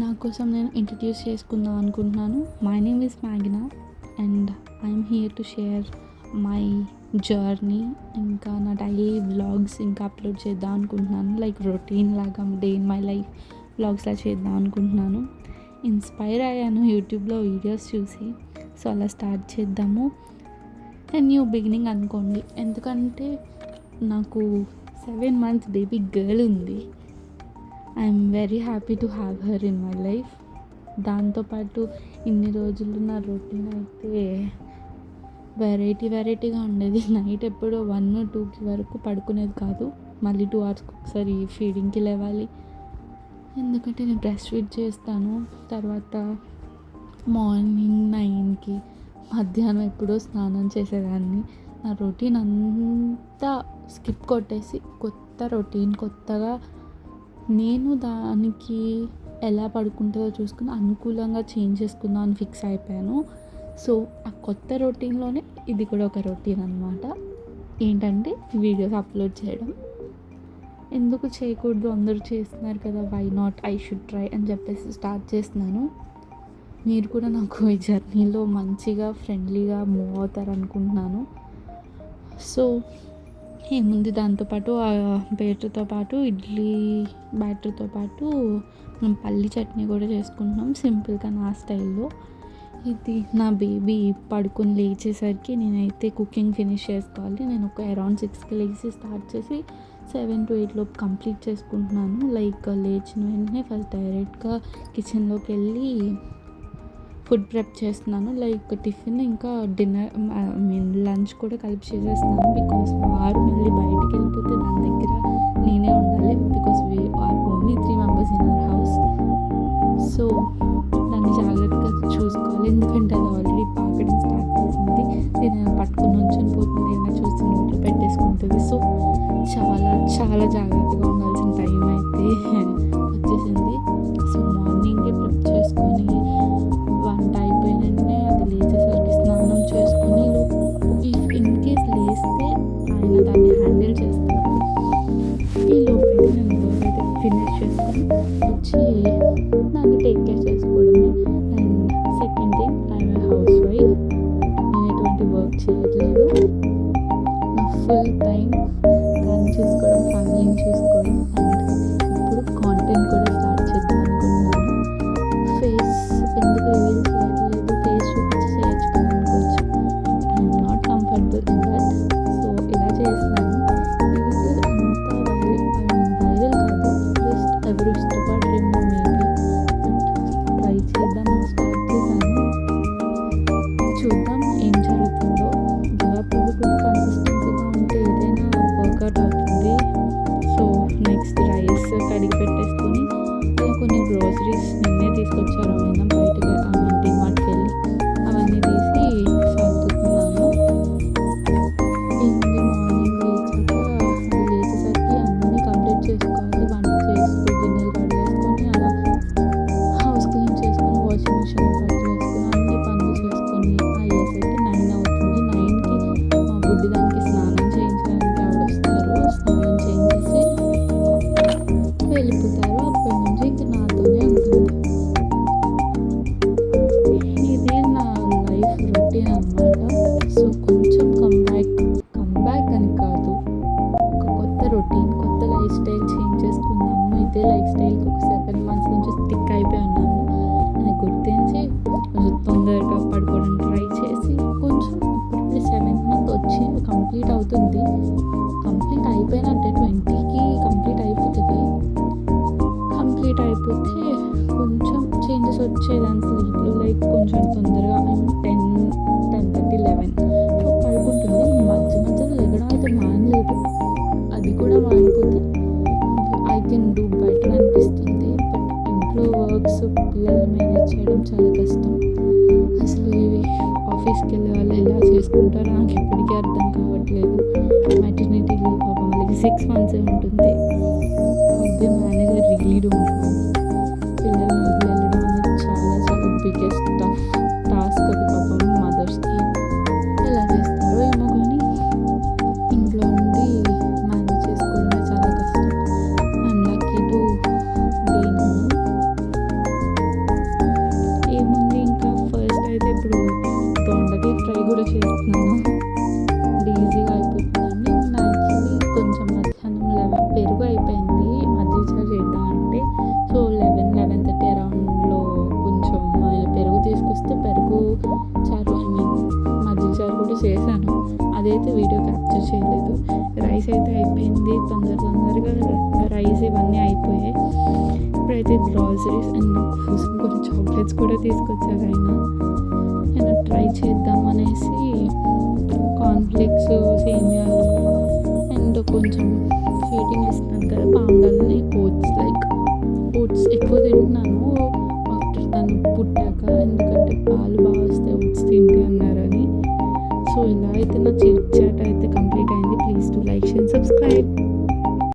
నా కోసం నేను ఇంట్రడ్యూస్ చేసుకుందాం అనుకుంటున్నాను. My name is Magna and I'm here to share my journey. ఇంకా నా డైలీ వ్లాగ్స్ ఇంకా అప్లోడ్ చేద్దాం అనుకుంటున్నాను. లైక్ రొటీన్ లాగా డే ఇన్ మై లైఫ్ వ్లాగ్స్లా చేద్దాం అనుకుంటున్నాను. ఇన్స్పైర్ అయ్యాను యూట్యూబ్లో వీడియోస్ చూసి. సో అలా స్టార్ట్ చేద్దాము. న్యూ బిగినింగ్ అనుకోండి. ఎందుకంటే నాకు 7 months బేబీ గర్ల్ ఉంది. I'm very happy to have her in my life. దాంతోపాటు ఇన్ని రోజులు నా రొటీన్ అయితే వెరైటీగా ఉండేది. నైట్ ఎప్పుడో 1-2 వరకు పడుకునేది కాదు. మళ్ళీ 2 hours ఒకసారి ఫీడింగ్కి లేవాలి. ఎందుకంటే నేను బ్రెస్ట్ ఫీడ్ చేస్తాను. తర్వాత మార్నింగ్ 9కి, మధ్యాహ్నం ఎప్పుడో స్నానం చేసేదాన్ని. నా రొటీన్ అంతా స్కిప్ కొట్టేసి కొత్త రొటీన్, కొత్తగా నేను దానికి ఎలా పడుకుంటుందో చూసుకుని అనుకూలంగా చేంజ్ చేసుకుందాం అని ఫిక్స్ అయిపోయాను. సో ఆ కొత్త రొటీన్లోనే ఇది కూడా ఒక రొటీన్ అనమాట. ఏంటంటే వీడియోస్ అప్లోడ్ చేయడం. ఎందుకు చేయకూడదు, అందరూ చేస్తున్నారు కదా, why not, I should try అని చెప్పేసి స్టార్ట్ చేస్తున్నాను. మీరు కూడా నాకు ఈ జర్నీలో మంచిగా ఫ్రెండ్లీగా మూవ్ అవుతారు అనుకుంటున్నాను. సో ఏముంది, దాంతోపాటు బ్యాటర్తో పాటు ఇడ్లీ బ్యాటర్తో పాటు మనం పల్లి చట్నీ కూడా చేసుకుంటున్నాం సింపుల్గా నా స్టైల్లో. ఇది నా బేబీ పడుకొని లేచేసరికి నేనైతే కుకింగ్ ఫినిష్ చేసుకోవాలి. నేను ఒక అరౌండ్ 6కి లేచి స్టార్ట్ చేసి 7 to 8 లోపు కంప్లీట్ చేసుకుంటున్నాను. లైక్ లేచిన వెంటనే ఫస్ట్ డైరెక్ట్గా కిచెన్లోకి వెళ్ళి ఫుడ్ ప్రెప్ చేస్తున్నాను. లైక్ టిఫిన్ ఇంకా డిన్నర్, లంచ్ కూడా కలిపి చేసేస్తున్నాను. బికాస్ వారు మళ్ళీ బయటికి వెళ్ళిపోతే దాని దగ్గర నేనే ఉండాలి. Because we are only 3 members in our house. So దాన్ని జాగ్రత్తగా చూసుకోవాలి. ఎందుకంటే అది ఆల్రెడీ పాకడం స్టార్ట్ చేసింది. దీన్ని పట్టుకుని ఉంచని పోతుంది, ఏదైనా చూసి నోట్లో పెట్టేసుకుంటుంది. సో చాలా జాగ్రత్తగా ఉండాల్సిన టైం అయితే వచ్చేసింది. సో మార్నింగే ప్రిప్ చేసుకొని వంట అయిపోయిన వెంటనే అది లేచేసరికి స్నానం చేసుకొని, ఇన్ కేస్ లేస్తే ఆయన దాన్ని హ్యాండిల్ చేస్తారు. ఈ లోపైతే నేను వర్క్ అయితే ఫినిష్ చేసుకొని వచ్చి దాన్ని టేక్ కేర్ చేసుకోవడమే. And second thing, I'm a house wife. నేను ఎటువంటి వర్క్ చేయట్లేదు. నా ఫుల్ టైం రన్ చేసుకోవడం, ఫ్యామిలీని చూసుకోవడం. అండ్ ఇప్పుడు కాంటెంట్ కూడా స్టార్ట్ చేద్దాం అనుకుంటున్నాను. ఫేస్ ఎందుకు రివీల్ చేయట్లేదు, ఫేస్ చూపించి చేయొచ్చు కదా అనుకోవచ్చు. I'm not comfortable in that. So ఇలా చేస్తున్నాను. ఇది అంతా వైరల్ కాదు, జస్ట్ ఎవరు ఇష్టపడరేమో మేబీ, బట్ ట్రై చేద్దామని స్టార్ట్ చేశాను. చూద్దాం ఏం జరుగుతుందో. గివప్ ఇవ్వకుండా కన్సిస్టెన్సీగా ఉంటే ఏదైనా వర్కౌట్ అవుతుంది. సో నెక్స్ట్ రైస్ కడిగి పెట్టేసుకొని, కొన్ని గ్రోసరీస్ నిన్నే తీసుకొచ్చారు ఆయన బయటకు, డిమార్ట్కి వెళ్ళి అవన్నీ తీసి సర్దుతున్నాను. ఏముంది, మార్నింగ్ లేచేసరికి అన్నీ కంప్లీట్ చేసుకోవాలి. వంట చేసుకుని, గిన్నెలు కడిగేసుకొని, అలా హౌస్ క్లీన్ చేసుకొని, వాషింగ్ మిషన్ బట్టలు వేసుకొని, అన్ని పనులు చేసుకొని అయ్యేసరికి 9 అవుతుంది. 9కి మా బుడ్డి దానికి స్నానం చేయించడానికి ఆవిడ వస్తారు. స్నానం చేయించేసి వెళ్ళిపోతారు. అప్పటి నుంచి ఇంక నాతోనే ఉంటుంది. ఇదే నా లైఫ్ రొటీన్ అన్నమాట. సో కొంచెం కమ్బ్యాక్ అని కాదు, ఒక కొత్త రొటీన్, కొత్త లైఫ్ స్టైల్ చేంజ్ చేసుకున్నాము. ఇదే లైఫ్ స్టైల్కి ఒక 7 months నుంచి స్టిక్ అయిపోయి ఉన్నాము అని గుర్తించి కొంచెం తొందరగా పడుకోవడానికి ట్రై చేసి కొంచెం ఇప్పుడు 7th month వచ్చి కంప్లీట్ అవుతుంది. కంప్లీట్ అయిపోయినట్టే, 20కి కంప్లీట్ అయిపోతుంది. కంప్లీట్ అయిపోతే కొంచెం చేంజెస్ వచ్చేదాన్ని స్లీప్లో. లైక్ కొంచెం తొందరగా 10:30, 11 పడుకుంటుంది. మధ్యలో లెగడం అయితే మానలేదు. అది కూడా మానిపోతే ఐ కెన్ డూ బెటర్ అనిపిస్తుంది. బట్ ఇంట్లో వర్క్స్, పిల్లల్ని మేనేజ్ చేయడం చాలా కష్టం. అసలు ఇవి ఆఫీస్కి వెళ్ళే వాళ్ళు ఎలా చేసుకుంటారో నాకు ఇప్పటికీ అర్థం కావట్లేదు. మెటర్నిటీ లీవ్ పాపం వాళ్ళకి 6 months ఉంటుంది. They manage really don't know. పిల్లల్ని వదిలి వెళ్ళడం అనేది చాలా బిగ్గెస్ట్ టాస్క్. అది పాపం మదర్స్కి ఎలా చేస్తారో ఏమో, కానీ ఇంట్లో ఉండి మేనేజ్ చేసుకోవడమే చాలా కష్టం. ఐఎమ్ లక్కీ టు బీ కూడా చేస్తున్నాను. అది ఈజీగా అయిపోతుందండి. నేను యాక్చువల్లీ కొంచెం మధ్యాహ్నం 11 పెరుగు అయిపోయింది మజ్జిగ చారు చేద్దామంటే. సో 11:30 అరౌండ్లో కొంచెం పెరుగు తీసుకొస్తే పెరుగు చారు మజ్జిగ చారు కూడా చేశాను. అదైతే వీడియో క్యాప్చర్ చేయలేదు. రైస్ అయితే అయిపోయింది తొందరగా రైస్ ఇవన్నీ అయిపోయాయి. ఇప్పుడైతే గ్రాసరీస్ అండ్ నా కోసం కొన్ని చాక్లెట్స్ కూడా తీసుకొచ్చారు ఆయన. నేను ట్రై చేద్దాం అనేసి కార్న్ఫ్లేక్స్, సేమియాలు అండ్ కొంచెం ఫీడింగ్ ఇస్తున్నాను కదా పావులని ఓట్స్ ఎక్కువ తింటున్నాను.